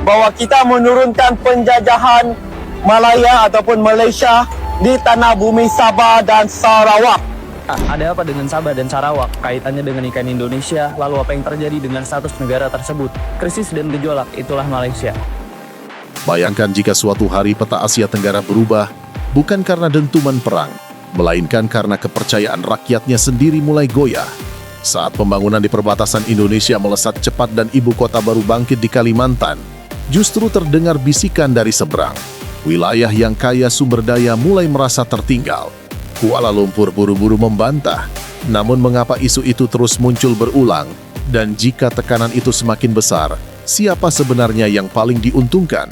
bahwa kita menurunkan penjajahan Malaya ataupun Malaysia di tanah bumi Sabah dan Sarawak. Ada apa dengan Sabah dan Sarawak? Kaitannya dengan ikan Indonesia, lalu apa yang terjadi dengan status negara tersebut? Krisis dan gejolak, itulah Malaysia. Bayangkan jika suatu hari peta Asia Tenggara berubah, bukan karena dentuman perang, melainkan karena kepercayaan rakyatnya sendiri mulai goyah. Saat pembangunan di perbatasan Indonesia melesat cepat dan ibu kota baru bangkit di Kalimantan, justru terdengar bisikan dari seberang. Wilayah yang kaya sumber daya mulai merasa tertinggal. Kuala Lumpur buru-buru membantah. Namun mengapa isu itu terus muncul berulang? Dan jika tekanan itu semakin besar, siapa sebenarnya yang paling diuntungkan?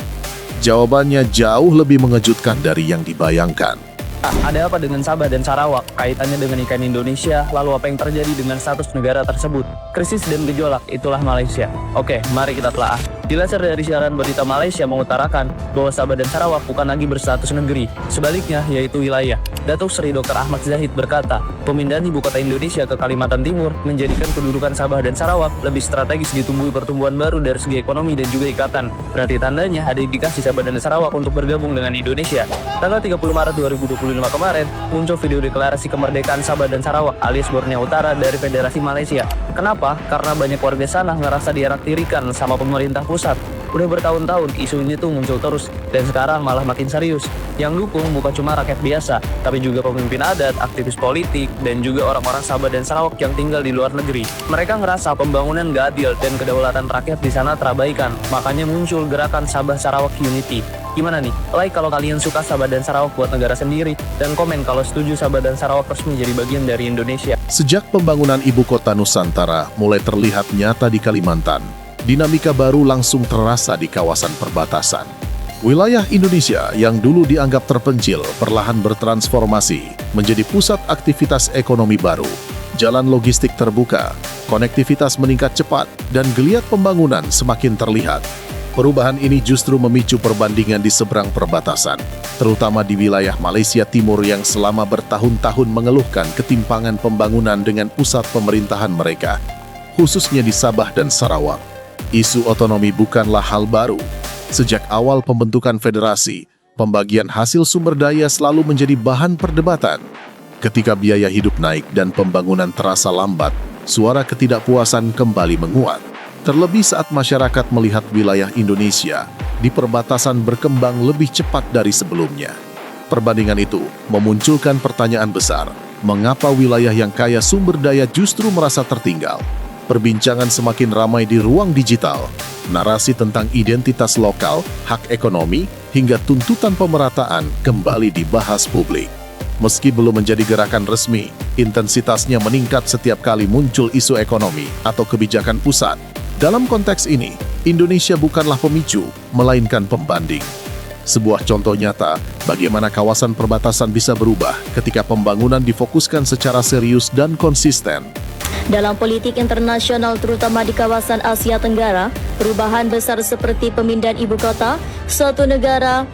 Jawabannya jauh lebih mengejutkan dari yang dibayangkan. Ada apa dengan Sabah dan Sarawak? Kaitannya dengan ikan Indonesia, lalu apa yang terjadi dengan status negara tersebut? Krisis dan gejolak, itulah Malaysia. Oke, mari kita telah. Dilansir dari siaran berita Malaysia mengutarakan bahwa Sabah dan Sarawak bukan lagi berstatus negeri, sebaliknya yaitu wilayah. Datuk Seri Dr. Ahmad Zahid berkata, pemindahan ibu kota Indonesia ke Kalimantan Timur menjadikan kedudukan Sabah dan Sarawak lebih strategis ditumbuhi pertumbuhan baru dari segi ekonomi dan juga ikatan. Berarti tandanya ada indikasi Sabah dan Sarawak untuk bergabung dengan Indonesia. Tanggal 30 Maret 2025 kemarin, muncul video deklarasi kemerdekaan Sabah dan Sarawak alias Borneo Utara dari Federasi Malaysia. Kenapa? Karena banyak warga sana ngerasa diaraktirikan sama pemerintah pusat. Udah bertahun-tahun isu ini tuh muncul terus, dan sekarang malah makin serius. Yang dukung bukan cuma rakyat biasa, tapi juga pemimpin adat, aktivis politik, dan juga orang-orang Sabah dan Sarawak yang tinggal di luar negeri. Mereka ngerasa pembangunan gak adil dan kedaulatan rakyat di sana terabaikan, makanya muncul gerakan Sabah Sarawak Unity. Gimana nih? Like kalau kalian suka Sabah dan Sarawak buat negara sendiri, dan komen kalau setuju Sabah dan Sarawak resmi jadi bagian dari Indonesia. Sejak pembangunan ibu kota Nusantara mulai terlihat nyata di Kalimantan, dinamika baru langsung terasa di kawasan perbatasan. Wilayah Indonesia yang dulu dianggap terpencil perlahan bertransformasi menjadi pusat aktivitas ekonomi baru. Jalan logistik terbuka, konektivitas meningkat cepat, dan geliat pembangunan semakin terlihat. Perubahan ini justru memicu perbandingan di seberang perbatasan, terutama di wilayah Malaysia Timur yang selama bertahun-tahun mengeluhkan ketimpangan pembangunan dengan pusat pemerintahan mereka, khususnya di Sabah dan Sarawak. Isu otonomi bukanlah hal baru. Sejak awal pembentukan federasi, pembagian hasil sumber daya selalu menjadi bahan perdebatan. Ketika biaya hidup naik dan pembangunan terasa lambat, suara ketidakpuasan kembali menguat. Terlebih saat masyarakat melihat wilayah Indonesia di perbatasan berkembang lebih cepat dari sebelumnya. Perbandingan itu memunculkan pertanyaan besar, mengapa wilayah yang kaya sumber daya justru merasa tertinggal? Perbincangan semakin ramai di ruang digital. Narasi tentang identitas lokal, hak ekonomi, hingga tuntutan pemerataan kembali dibahas publik. Meski belum menjadi gerakan resmi, intensitasnya meningkat setiap kali muncul isu ekonomi atau kebijakan pusat. Dalam konteks ini, Indonesia bukanlah pemicu, melainkan pembanding. Sebuah contoh nyata bagaimana kawasan perbatasan bisa berubah ketika pembangunan difokuskan secara serius dan konsisten. Dalam politik internasional terutama di kawasan Asia Tenggara, perubahan besar seperti pemindahan ibu kota suatu negara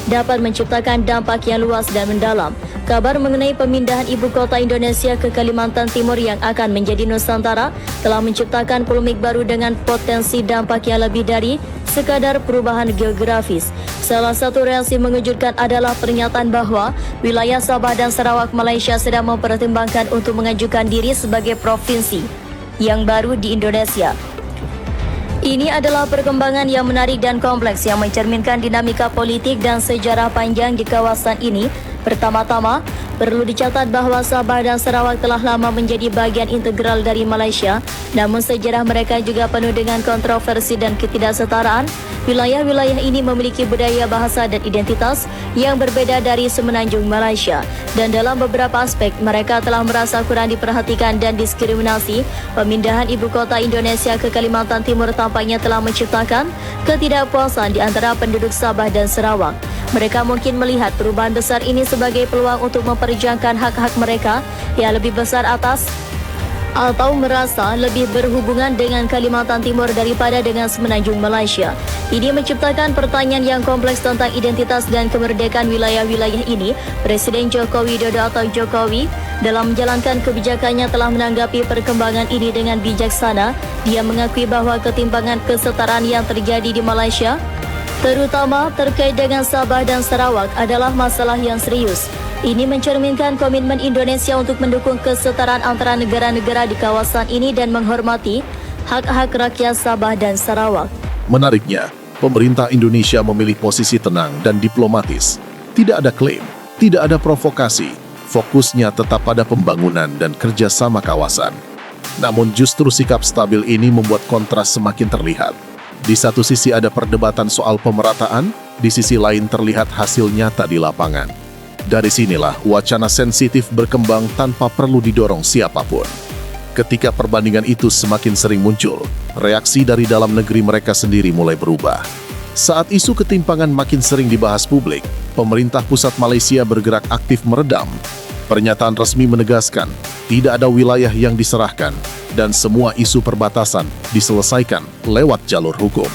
dapat menciptakan dampak yang luas dan mendalam. Kabar mengenai pemindahan ibu kota Indonesia ke Kalimantan Timur yang akan menjadi Nusantara telah menciptakan polemik baru dengan potensi dampak yang lebih dari sekadar perubahan geografis. Salah satu reaksi mengejutkan adalah pernyataan bahwa wilayah Sabah dan Sarawak Malaysia sedang mempertimbangkan untuk mengajukan diri sebagai provinsi yang baru di Indonesia. Ini adalah perkembangan yang menarik dan kompleks yang mencerminkan dinamika politik dan sejarah panjang di kawasan ini. Pertama-tama, perlu dicatat bahwa Sabah dan Sarawak telah lama menjadi bagian integral dari Malaysia, namun sejarah mereka juga penuh dengan kontroversi dan ketidaksetaraan. Wilayah-wilayah ini memiliki budaya, bahasa dan identitas yang berbeda dari semenanjung Malaysia, dan dalam beberapa aspek mereka telah merasa kurang diperhatikan dan diskriminasi. Pemindahan ibu kota Indonesia ke Kalimantan Timur tampaknya telah menciptakan ketidakpuasan di antara penduduk Sabah dan Sarawak. Mereka mungkin melihat perubahan besar ini sebagai peluang untuk memperjuangkan hak-hak mereka yang lebih besar atas atau merasa lebih berhubungan dengan Kalimantan Timur daripada dengan Semenanjung Malaysia. Ini menciptakan pertanyaan yang kompleks tentang identitas dan kemerdekaan wilayah-wilayah ini. Presiden Joko Widodo atau Jokowi dalam menjalankan kebijakannya telah menanggapi perkembangan ini dengan bijaksana. Dia mengakui bahawa ketimpangan kesetaraan yang terjadi di Malaysia, terutama terkait dengan Sabah dan Sarawak, adalah masalah yang serius. Ini mencerminkan komitmen Indonesia untuk mendukung kesetaraan antara negara-negara di kawasan ini dan menghormati hak-hak rakyat Sabah dan Sarawak. Menariknya, pemerintah Indonesia memilih posisi tenang dan diplomatis. Tidak ada klaim, tidak ada provokasi. Fokusnya tetap pada pembangunan dan kerjasama kawasan. Namun justru sikap stabil ini membuat kontras semakin terlihat. Di satu sisi ada perdebatan soal pemerataan, di sisi lain terlihat hasil nyata di lapangan. Dari sinilah wacana sensitif berkembang tanpa perlu didorong siapapun. Ketika perbandingan itu semakin sering muncul, reaksi dari dalam negeri mereka sendiri mulai berubah. Saat isu ketimpangan makin sering dibahas publik, pemerintah pusat Malaysia bergerak aktif meredam. Pernyataan resmi menegaskan, tidak ada wilayah yang diserahkan, dan semua isu perbatasan diselesaikan lewat jalur hukum.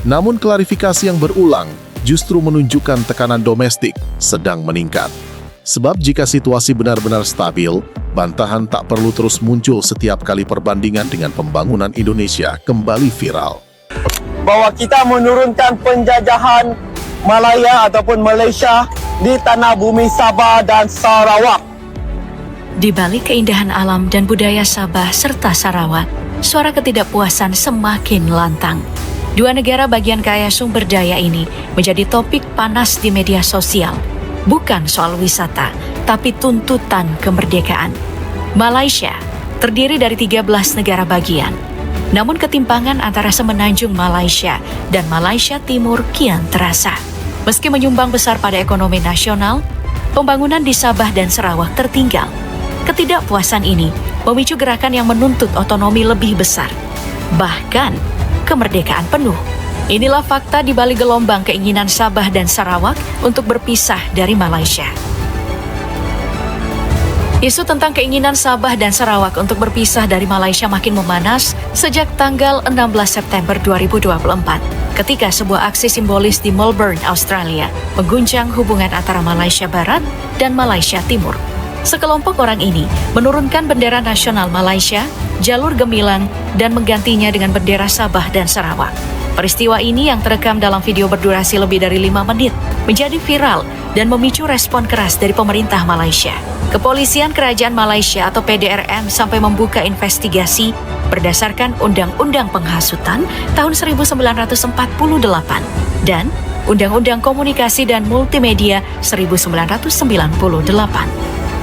Namun klarifikasi yang berulang justru menunjukkan tekanan domestik sedang meningkat. Sebab jika situasi benar-benar stabil, bantahan tak perlu terus muncul setiap kali perbandingan dengan pembangunan Indonesia kembali viral. Bahwa kita menurunkan penjajahan Malaya ataupun Malaysia di tanah bumi Sabah dan Sarawak. Di balik keindahan alam dan budaya Sabah serta Sarawak, suara ketidakpuasan semakin lantang. Dua negara bagian kaya sumber daya ini menjadi topik panas di media sosial. Bukan soal wisata, tapi tuntutan kemerdekaan. Malaysia terdiri dari 13 negara bagian. Namun ketimpangan antara Semenanjung Malaysia dan Malaysia Timur kian terasa. Meski menyumbang besar pada ekonomi nasional, pembangunan di Sabah dan Sarawak tertinggal. Ketidakpuasan ini memicu gerakan yang menuntut otonomi lebih besar. Bahkan kemerdekaan penuh. Inilah fakta di balik gelombang keinginan Sabah dan Sarawak untuk berpisah dari Malaysia. Isu tentang keinginan Sabah dan Sarawak untuk berpisah dari Malaysia makin memanas sejak tanggal 16 September 2024, ketika sebuah aksi simbolis di Melbourne, Australia, mengguncang hubungan antara Malaysia Barat dan Malaysia Timur. Sekelompok orang ini menurunkan bendera nasional Malaysia, jalur gemilang, dan menggantinya dengan bendera Sabah dan Sarawak. Peristiwa ini yang terekam dalam video berdurasi lebih dari 5 menit menjadi viral dan memicu respon keras dari pemerintah Malaysia. Kepolisian Kerajaan Malaysia atau PDRM sampai membuka investigasi berdasarkan Undang-Undang Penghasutan tahun 1948 dan Undang-Undang Komunikasi dan Multimedia 1998.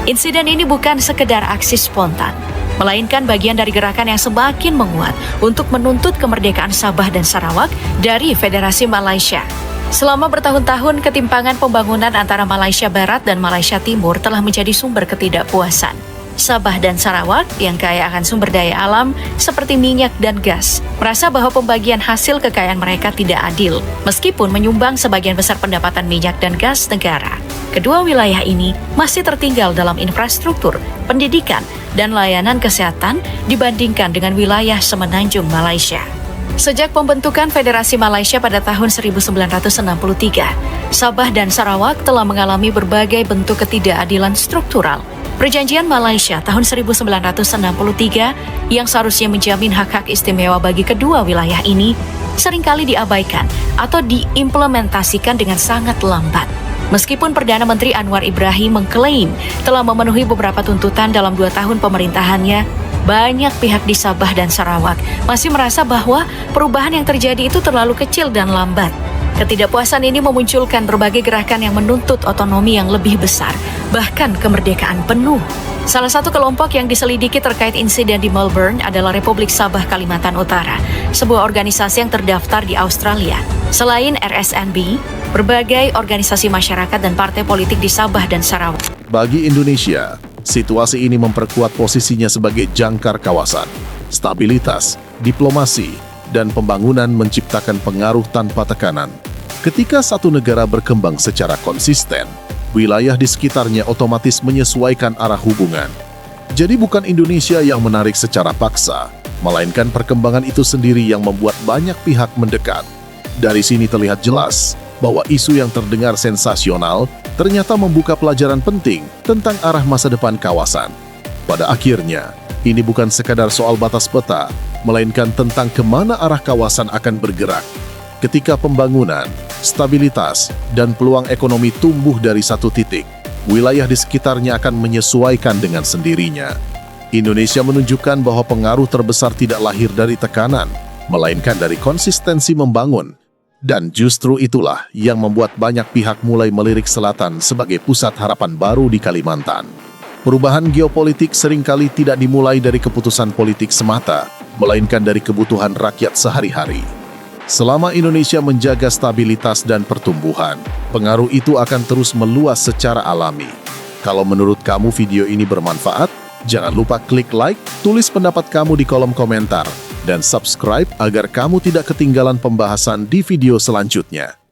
Insiden ini bukan sekedar aksi spontan, melainkan bagian dari gerakan yang semakin menguat untuk menuntut kemerdekaan Sabah dan Sarawak dari Federasi Malaysia. Selama bertahun-tahun, ketimpangan pembangunan antara Malaysia Barat dan Malaysia Timur telah menjadi sumber ketidakpuasan. Sabah dan Sarawak yang kaya akan sumber daya alam seperti minyak dan gas merasa bahwa pembagian hasil kekayaan mereka tidak adil, meskipun menyumbang sebagian besar pendapatan minyak dan gas negara. Kedua wilayah ini masih tertinggal dalam infrastruktur, pendidikan, dan layanan kesehatan dibandingkan dengan wilayah Semenanjung Malaysia. Sejak pembentukan Federasi Malaysia pada tahun 1963, Sabah dan Sarawak telah mengalami berbagai bentuk ketidakadilan struktural. Perjanjian Malaysia tahun 1963 yang seharusnya menjamin hak-hak istimewa bagi kedua wilayah ini seringkali diabaikan atau diimplementasikan dengan sangat lambat. Meskipun Perdana Menteri Anwar Ibrahim mengklaim telah memenuhi beberapa tuntutan dalam 2 tahun pemerintahannya, banyak pihak di Sabah dan Sarawak masih merasa bahwa perubahan yang terjadi itu terlalu kecil dan lambat. Ketidakpuasan ini memunculkan berbagai gerakan yang menuntut otonomi yang lebih besar, bahkan kemerdekaan penuh. Salah satu kelompok yang diselidiki terkait insiden di Melbourne adalah Republik Sabah Kalimantan Utara, sebuah organisasi yang terdaftar di Australia. Selain RSNB, berbagai organisasi masyarakat dan partai politik di Sabah dan Sarawak. Bagi Indonesia, situasi ini memperkuat posisinya sebagai jangkar kawasan. Stabilitas, diplomasi, dan pembangunan menciptakan pengaruh tanpa tekanan. Ketika satu negara berkembang secara konsisten, wilayah di sekitarnya otomatis menyesuaikan arah hubungan. Jadi bukan Indonesia yang menarik secara paksa, melainkan perkembangan itu sendiri yang membuat banyak pihak mendekat. Dari sini terlihat jelas bahwa isu yang terdengar sensasional ternyata membuka pelajaran penting tentang arah masa depan kawasan. Pada akhirnya, ini bukan sekadar soal batas peta, melainkan tentang kemana arah kawasan akan bergerak. Ketika pembangunan, stabilitas, dan peluang ekonomi tumbuh dari satu titik, wilayah di sekitarnya akan menyesuaikan dengan sendirinya. Indonesia menunjukkan bahwa pengaruh terbesar tidak lahir dari tekanan, melainkan dari konsistensi membangun. Dan justru itulah yang membuat banyak pihak mulai melirik selatan sebagai pusat harapan baru di Kalimantan. Perubahan geopolitik seringkali tidak dimulai dari keputusan politik semata, melainkan dari kebutuhan rakyat sehari-hari. Selama Indonesia menjaga stabilitas dan pertumbuhan, pengaruh itu akan terus meluas secara alami. Kalau menurut kamu video ini bermanfaat, jangan lupa klik like, tulis pendapat kamu di kolom komentar, dan subscribe agar kamu tidak ketinggalan pembahasan di video selanjutnya.